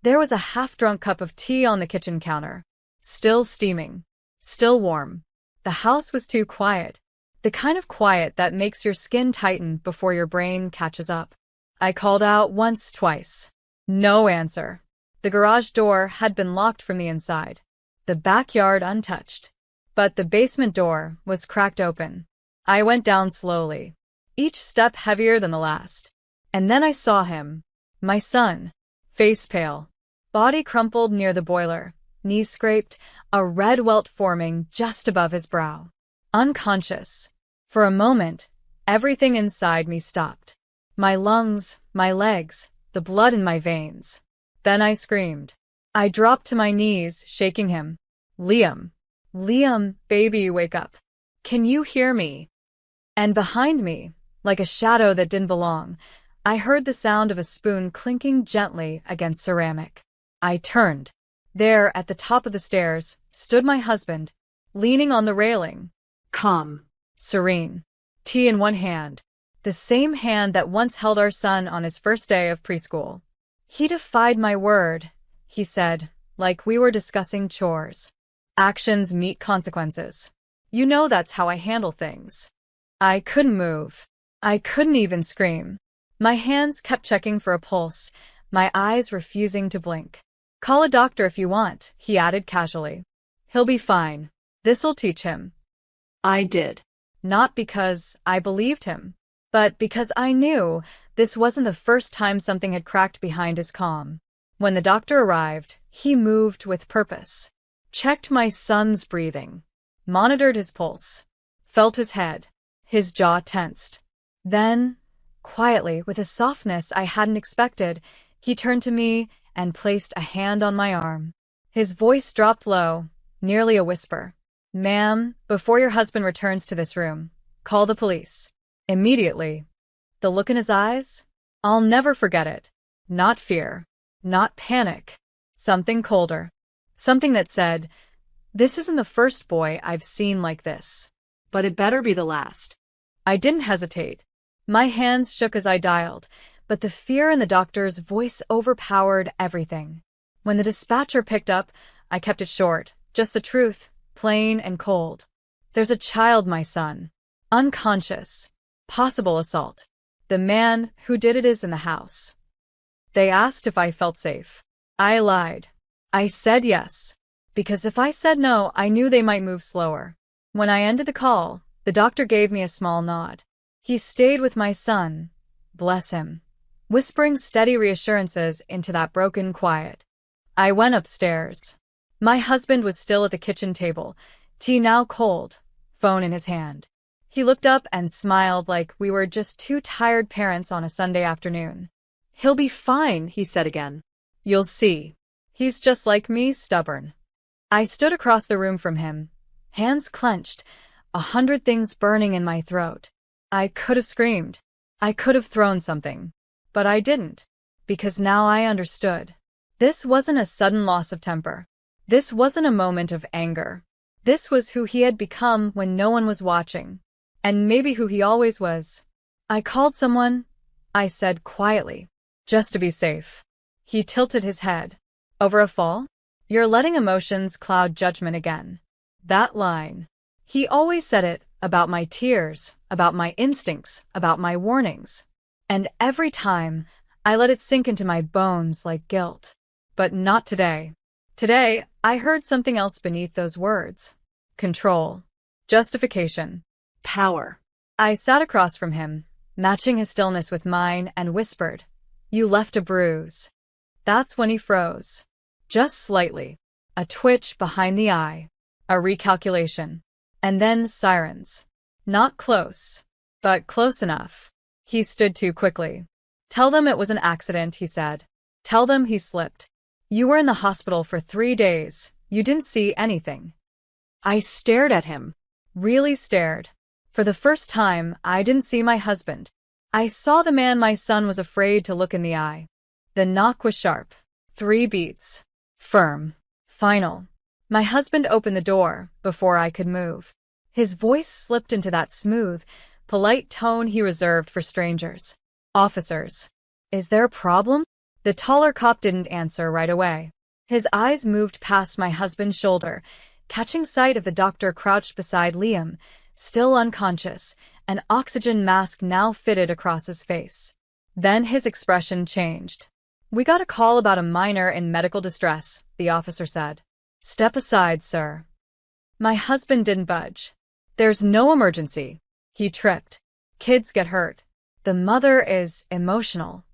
There was a half-drunk cup of tea on the kitchen counter. Still steaming. Still warm. The house was too quiet. The kind of quiet that makes your skin tighten before your brain catches up. I called out once, twice. No answer. The garage door had been locked from the inside. The backyard untouched. But the basement door was cracked open. I went down slowly, each step heavier than the last. And then I saw him. My son. Face pale. Body crumpled near the boiler. Knees scraped, a red welt forming just above his brow. Unconscious. For a moment, everything inside me stopped. My lungs, my legs, the blood in my veins. Then I screamed. I dropped to my knees, shaking him. Liam. Liam, baby, wake up. Can you hear me? And behind me, like a shadow that didn't belong, I heard the sound of a spoon clinking gently against ceramic. I turned. There, at the top of the stairs, stood my husband, leaning on the railing. Calm. Serene. Tea in one hand. The same hand that once held our son on his first day of preschool. He defied my word, he said, like we were discussing chores. Actions meet consequences. You know that's how I handle things. I couldn't move. I couldn't even scream. My hands kept checking for a pulse, my eyes refusing to blink. Call a doctor if you want, he added casually. He'll be fine. This'll teach him. I did. Not because I believed him, but because I knew this wasn't the first time something had cracked behind his calm. When the doctor arrived, he moved with purpose. Checked my son's breathing. Monitored his pulse. Felt his head. His jaw tensed. Then, quietly, with a softness I hadn't expected, he turned to me and placed a hand on my arm. His voice dropped low, nearly a whisper. Ma'am, before your husband returns to this room, call the police. Immediately. The look in his eyes? I'll never forget it. Not fear. Not panic. Something colder. Something that said, this isn't the first boy I've seen like this. But it better be the last. I didn't hesitate. My hands shook as I dialed, but the fear in the doctor's voice overpowered everything. When the dispatcher picked up, I kept it short, just the truth, plain and cold. There's a child, my son. Unconscious. Possible assault. The man who did it is in the house. They asked if I felt safe. I lied. I said yes. Because if I said no, I knew they might move slower. When I ended the call, the doctor gave me a small nod. He stayed with my son. Bless him. Whispering steady reassurances into that broken quiet. I went upstairs. My husband was still at the kitchen table, tea now cold, phone in his hand. He looked up and smiled like we were just two tired parents on a Sunday afternoon. He'll be fine, he said again. You'll see. He's just like me, stubborn. I stood across the room from him, hands clenched, 100 things burning in my throat. I could have screamed. I could have thrown something. But I didn't. Because now I understood. This wasn't a sudden loss of temper. This wasn't a moment of anger. This was who he had become when no one was watching. And maybe who he always was. I called someone, I said quietly, just to be safe. He tilted his head. Over a fall? You're letting emotions cloud judgment again. That line. He always said it about my tears, about my instincts, about my warnings. And every time, I let it sink into my bones like guilt. But not today. Today, I heard something else beneath those words. Control. Justification. Power. I sat across from him, matching his stillness with mine, and whispered, You left a bruise. That's when he froze. Just slightly. A twitch behind the eye. A recalculation. And then sirens. Not close, but close enough. He stood too quickly. Tell them it was an accident, he said. Tell them he slipped. You were in the hospital for 3 days. You didn't see anything. I stared at him. Really stared. For the first time, I didn't see my husband. I saw the man my son was afraid to look in the eye. The knock was sharp. 3 beats. Firm. Final. My husband opened the door before I could move. His voice slipped into that smooth, polite tone he reserved for strangers. Officers. Is there a problem? The taller cop didn't answer right away. His eyes moved past my husband's shoulder, catching sight of the doctor crouched beside Liam, still unconscious, an oxygen mask now fitted across his face. Then his expression changed. "We got a call about a minor in medical distress," the officer said. "Step aside, sir." My husband didn't budge. "There's no emergency." He tripped. "Kids get hurt. The mother is emotional."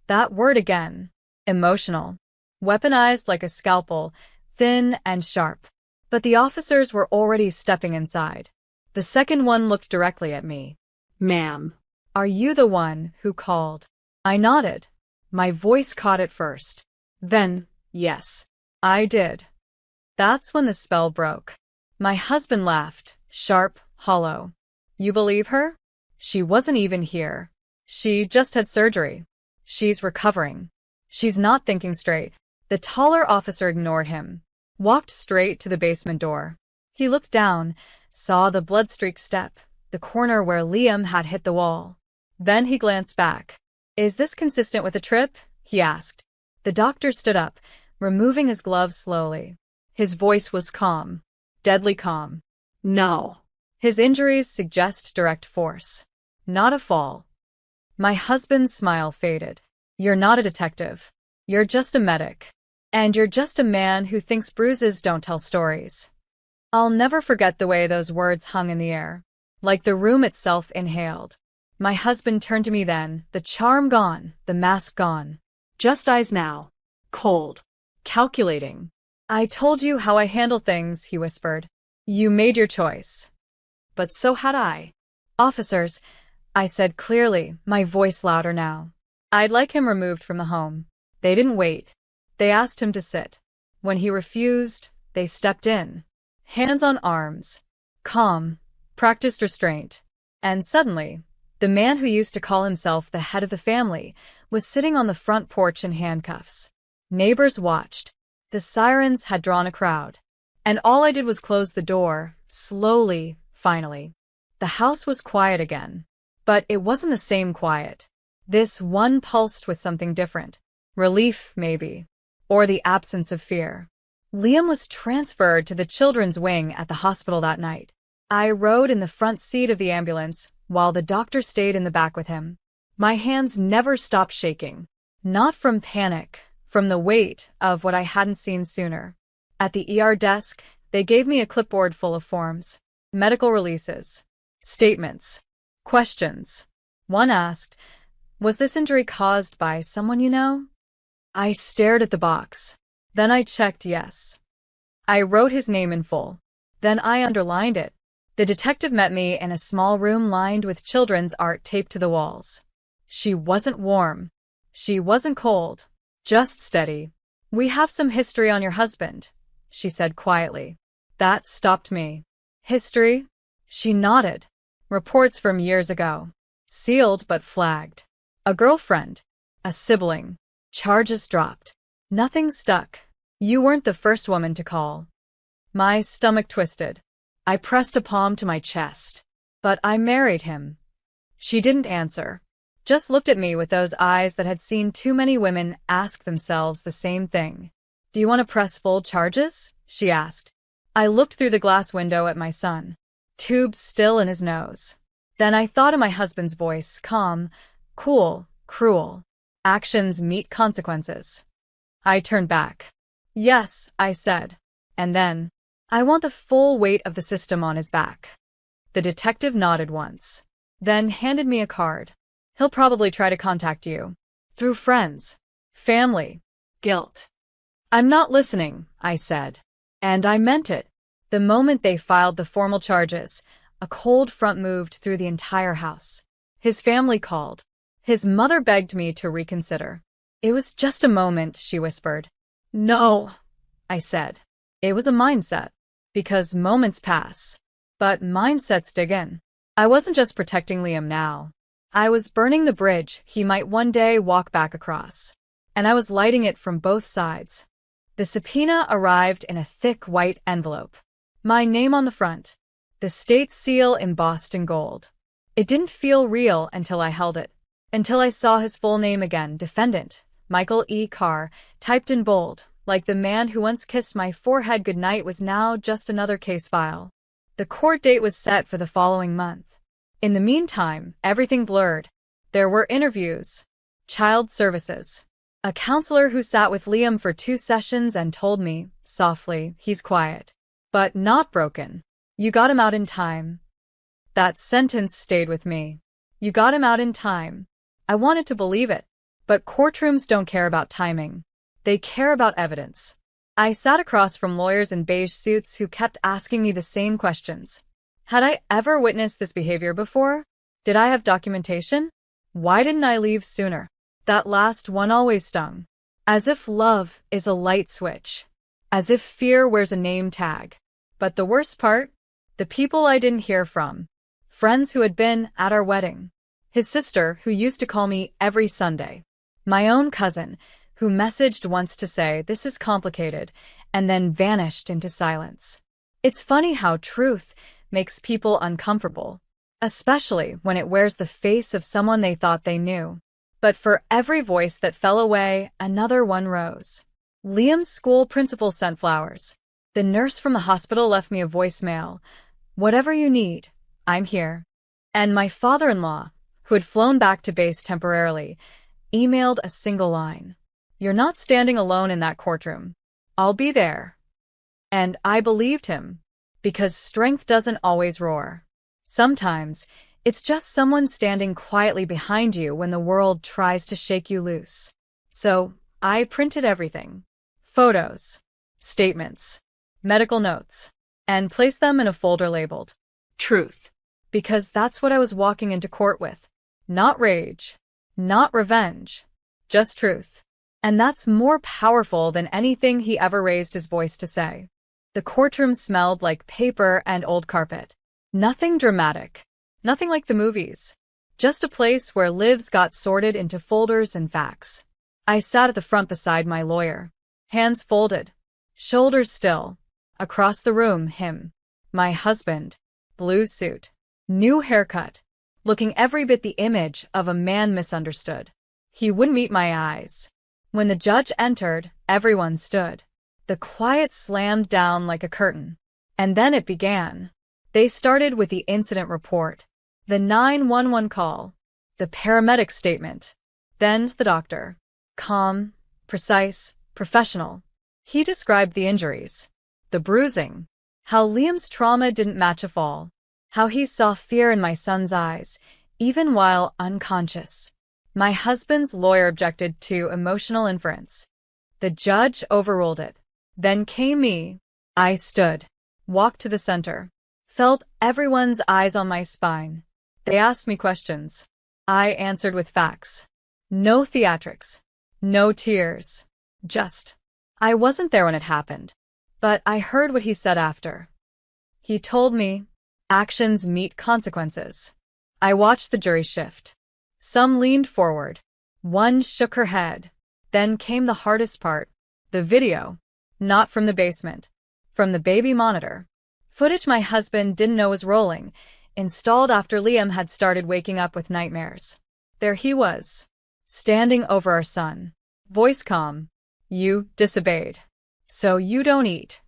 That word again. Emotional. Weaponized like a scalpel, thin and sharp. But the officers were already stepping inside. The second one looked directly at me. "Ma'am." "Are you the one who called?" I nodded. My voice caught it first. Then, yes, I did. That's when the spell broke. My husband laughed, sharp, hollow. "You believe her? She wasn't even here. She just had surgery. She's recovering. She's not thinking straight." The taller officer ignored him, walked straight to the basement door. He looked down, saw the blood-streaked step, the corner where Liam had hit the wall. Then he glanced back. "Is this consistent with the trip?" he asked. The doctor stood up, removing his gloves slowly. His voice was calm, deadly calm. "No." His injuries suggest direct force, not a fall. My husband's smile faded. "You're not a detective. You're just a medic. And you're just a man who thinks bruises don't tell stories." I'll never forget the way those words hung in the air, like the room itself inhaled. My husband turned to me then, the charm gone, the mask gone. Just eyes now. Cold. Calculating. "I told you how I handle things," he whispered. "You made your choice." But so had I. "Officers," I said clearly, my voice louder now. "I'd like him removed from the home." They didn't wait. They asked him to sit. When he refused, they stepped in. Hands on arms. Calm. Practiced restraint. And suddenly, the man who used to call himself the head of the family was sitting on the front porch in handcuffs. Neighbors watched. The sirens had drawn a crowd. And all I did was close the door, slowly, finally. The house was quiet again. But it wasn't the same quiet. This one pulsed with something different. Relief, maybe. Or the absence of fear. Liam was transferred to the children's wing at the hospital that night. I rode in the front seat of the ambulance, while the doctor stayed in the back with him. My hands never stopped shaking. Not from panic, from the weight of what I hadn't seen sooner. At the ER desk, they gave me a clipboard full of forms. Medical releases. Statements. Questions. One asked, "Was this injury caused by someone you know?" I stared at the box. Then I checked yes. I wrote his name in full. Then I underlined it. The detective met me in a small room lined with children's art taped to the walls. She wasn't warm. She wasn't cold. Just steady. "We have some history on your husband," she said quietly. That stopped me. "History?" She nodded. "Reports from years ago. Sealed but flagged. A girlfriend. A sibling. Charges dropped. Nothing stuck. You weren't the first woman to call." My stomach twisted. I pressed a palm to my chest. "But I married him." She didn't answer. Just looked at me with those eyes that had seen too many women ask themselves the same thing. "Do you want to press full charges?" she asked. I looked through the glass window at my son. Tubes still in his nose. Then I thought of my husband's voice, calm, cool, cruel. Actions meet consequences. I turned back. "Yes," I said. And then, "I want the full weight of the system on his back." The detective nodded once. Then handed me a card. "He'll probably try to contact you. Through friends. Family. Guilt." "I'm not listening," I said. And I meant it. The moment they filed the formal charges, a cold front moved through the entire house. His family called. His mother begged me to reconsider. "It was just a moment," she whispered. "No," I said. It was a mindset. Because moments pass. But mindsets dig in. I wasn't just protecting Liam now. I was burning the bridge he might one day walk back across. And I was lighting it from both sides. The subpoena arrived in a thick white envelope. My name on the front. The state seal embossed in gold. It didn't feel real until I held it. Until I saw his full name again, defendant, Michael E. Carr, typed in bold, like the man who once kissed my forehead goodnight was now just another case file. The court date was set for the following month. In the meantime, everything blurred. There were interviews, child services, a counselor who sat with Liam for 2 sessions and told me, softly, he's quiet, but not broken. You got him out in time. That sentence stayed with me. You got him out in time. I wanted to believe it, but courtrooms don't care about timing. They care about evidence. I sat across from lawyers in beige suits who kept asking me the same questions. Had I ever witnessed this behavior before? Did I have documentation? Why didn't I leave sooner? That last one always stung. As if love is a light switch. As if fear wears a name tag. But the worst part? The people I didn't hear from. Friends who had been at our wedding. His sister, who used to call me every Sunday. My own cousin, who messaged once to say, this is complicated, and then vanished into silence. It's funny how truth makes people uncomfortable, especially when it wears the face of someone they thought they knew. But for every voice that fell away, another one rose. Liam's school principal sent flowers. The nurse from the hospital left me a voicemail. Whatever you need, I'm here. And my father-in-law, who had flown back to base temporarily, emailed a single line. You're not standing alone in that courtroom. I'll be there. And I believed him, because strength doesn't always roar. Sometimes, it's just someone standing quietly behind you when the world tries to shake you loose. So, I printed everything. Photos, statements, medical notes, and placed them in a folder labeled Truth. Because that's what I was walking into court with. Not rage, not revenge, just truth. And that's more powerful than anything he ever raised his voice to say. The courtroom smelled like paper and old carpet. Nothing dramatic. Nothing like the movies. Just a place where lives got sorted into folders and facts. I sat at the front beside my lawyer. Hands folded. Shoulders still. Across the room, him. My husband. Blue suit. New haircut. Looking every bit the image of a man misunderstood. He wouldn't meet my eyes. When the judge entered, everyone stood. The quiet slammed down like a curtain. And then it began. They started with the incident report, the 911 call, the paramedic statement, then the doctor. Calm, precise, professional. He described the injuries, the bruising, how Liam's trauma didn't match a fall, how he saw fear in my son's eyes, even while unconscious. My husband's lawyer objected to emotional inference. The judge overruled it. Then came me. I stood, walked to the center, felt everyone's eyes on my spine. They asked me questions. I answered with facts. No theatrics. No tears. Just. I wasn't there when it happened, but I heard what he said after. He told me, actions meet consequences. I watched the jury shift. Some leaned forward. One shook her head. Then came the hardest part. The video. Not from the basement. From the baby monitor. Footage my husband didn't know was rolling, installed after Liam had started waking up with nightmares. There he was, standing over our son. Voice calm. You disobeyed. So you don't eat.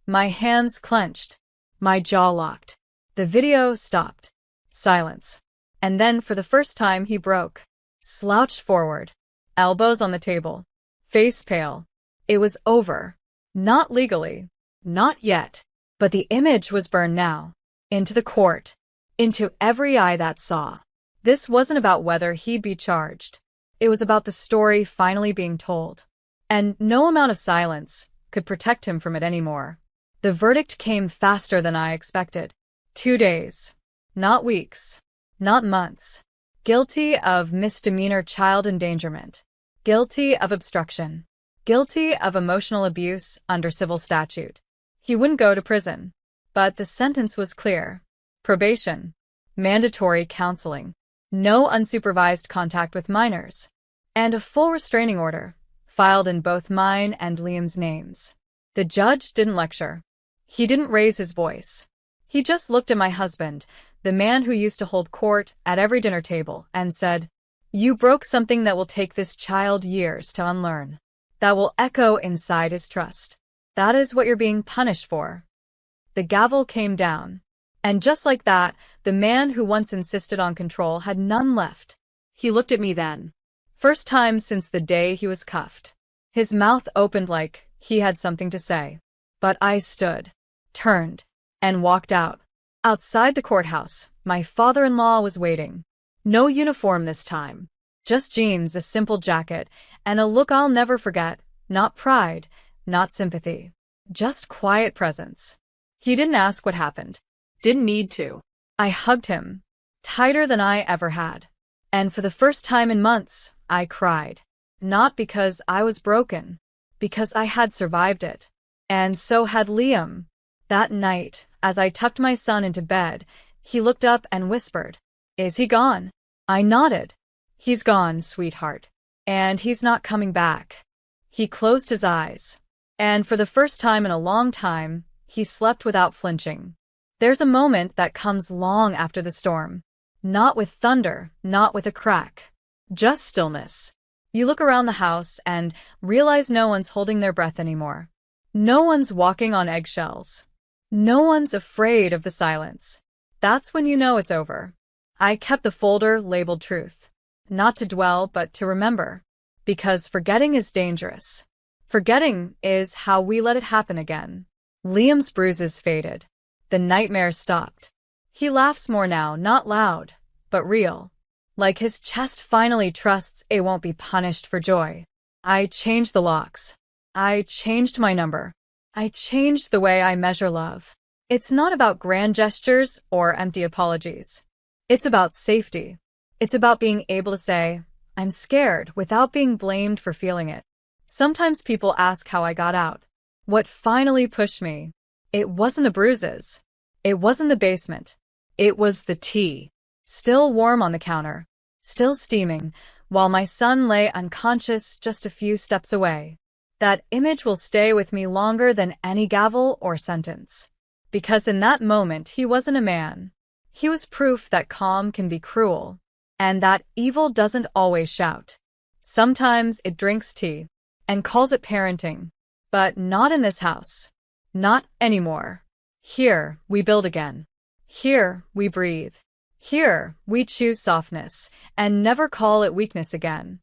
My hands clenched. My jaw locked. The video stopped. Silence. And then for the first time he broke. Slouched forward. Elbows on the table. Face pale. It was over. Not legally. Not yet. But the image was burned now. Into the court. Into every eye that saw. This wasn't about whether he'd be charged. It was about the story finally being told. And no amount of silence could protect him from it anymore. The verdict came faster than I expected. 2 days. Not weeks. Not months. Guilty of misdemeanor child endangerment. Guilty of obstruction. Guilty of emotional abuse under civil statute. He wouldn't go to prison. But the sentence was clear. Probation. Mandatory counseling. No unsupervised contact with minors. And a full restraining order, filed in both mine and Liam's names. The judge didn't lecture. He didn't raise his voice. He just looked at my husband, the man who used to hold court at every dinner table, and said, You broke something that will take this child years to unlearn. That will echo inside his trust. That is what you're being punished for. The gavel came down. And just like that, the man who once insisted on control had none left. He looked at me then. First time since the day he was cuffed. His mouth opened like he had something to say. But I stood, turned, and walked out. Outside the courthouse, my father-in-law was waiting. No uniform this time. Just jeans, a simple jacket, and a look I'll never forget. Not pride, not sympathy. Just quiet presence. He didn't ask what happened. Didn't need to. I hugged him, tighter than I ever had. And for the first time in months, I cried. Not because I was broken, because I had survived it. And so had Liam. That night, as I tucked my son into bed, he looked up and whispered, "Is he gone?" I nodded. "He's gone, sweetheart. And he's not coming back." He closed his eyes. And for the first time in a long time, he slept without flinching. There's a moment that comes long after the storm. Not with thunder, not with a crack. Just stillness. You look around the house and realize no one's holding their breath anymore. No one's walking on eggshells. No one's afraid of the silence. That's when you know it's over. I kept the folder labeled truth. Not to dwell, but to remember. Because forgetting is dangerous. Forgetting is how we let it happen again. Liam's bruises faded. The nightmare stopped. He laughs more now, not loud, but real. Like his chest finally trusts it won't be punished for joy. I changed the locks. I changed my number. I changed the way I measure love. It's not about grand gestures or empty apologies. It's about safety. It's about being able to say, "I'm scared," without being blamed for feeling it. Sometimes people ask how I got out. What finally pushed me? It wasn't the bruises. It wasn't the basement. It was the tea. Still warm on the counter. Still steaming, while my son lay unconscious just a few steps away. That image will stay with me longer than any gavel or sentence. Because in that moment he wasn't a man. He was proof that calm can be cruel. And that evil doesn't always shout. Sometimes it drinks tea and calls it parenting. But not in this house. Not anymore. Here, we build again. Here, we breathe. Here, we choose softness and never call it weakness again.